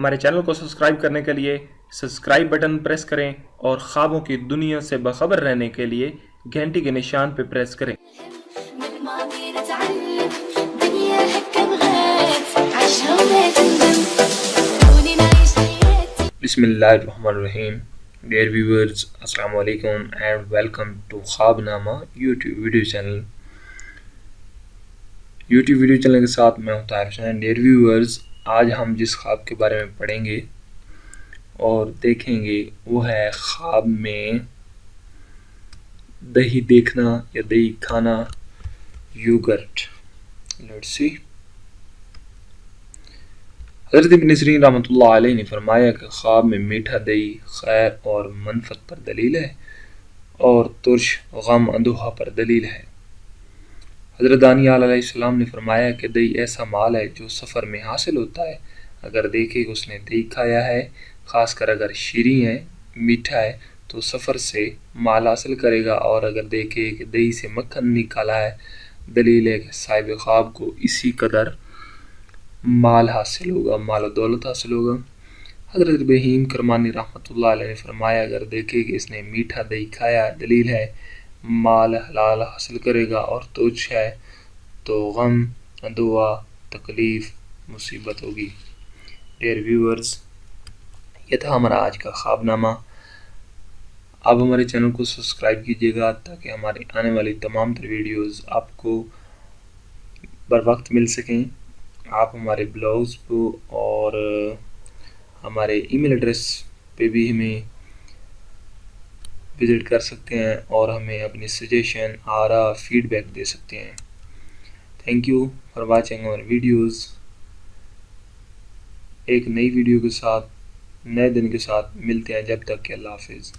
ہمارے چینل کو سبسکرائب کرنے کے لیے سبسکرائب بٹن پریس کریں اور خوابوں کی دنیا سے باخبر رہنے کے لیے گھنٹی کے نشان پہ پریس کریں۔ من الماضي نتعلم دنيا هكا بغات عيشها ولا تندم خلوني نعيش حياتي. بسم اللہ الرحمن الرحیم۔ ڈیئر ویورز، السلام علیکم اینڈ ویلکم ٹو خواب نامہ YouTube video channel. YouTube video channel کے ساتھ میں ہوں طاہر حسین۔ ڈیئر ویورز، آج ہم جس خواب کے بارے میں پڑھیں گے اور دیکھیں گے وہ ہے خواب میں دہی دیکھنا یا دہی کھانا، یوگرٹ۔ Let's see. حضرت ابن سیرین رحمۃ اللہ علیہ نے فرمایا کہ خواب میں میٹھا دہی خیر اور منفعت پر دلیل ہے اور ترش غم اندوہا پر دلیل ہے۔ حضرت دانیال علیہ السلام نے فرمایا کہ دہی ایسا مال ہے جو سفر میں حاصل ہوتا ہے۔ اگر دیکھے کہ اس نے دہی کھایا ہے، خاص کر اگر شیریں ہے، میٹھا ہے، تو سفر سے مال حاصل کرے گا، اور اگر دیکھے کہ دہی سے مکھن نکالا ہے، دلیل ہے کہ صاحب خواب کو اسی قدر مال حاصل ہوگا، مال و دولت حاصل ہوگا۔ حضرت ابراہیم کرمانی رحمۃ اللہ علیہ نے فرمایا اگر دیکھے کہ اس نے میٹھا دہی کھایا، دلیل ہے مال حلال حاصل کرے گا، اور ترش ہے تو غم، اندوہ، تکلیف، مصیبت ہوگی۔ ڈیئر ویورز، یہ تھا ہمارا آج کا خواب نامہ۔ آپ ہمارے چینل کو سبسکرائب کیجیے گا تاکہ ہماری آنے والی تمام تر ویڈیوز آپ کو بر وقت مل سکیں۔ آپ ہمارے بلاگز کو اور ہمارے ای میل ایڈریس پہ بھی ہمیں وزٹ کر سکتے ہیں اور ہمیں اپنی سجیشن، آراء، فیڈ بیک دے سکتے ہیں۔ تھینک یو فار واچنگ اور ویڈیوز۔ ایک نئی ویڈیو کے ساتھ، نئے دن کے ساتھ ملتے ہیں، جب تک کہ اللہ حافظ۔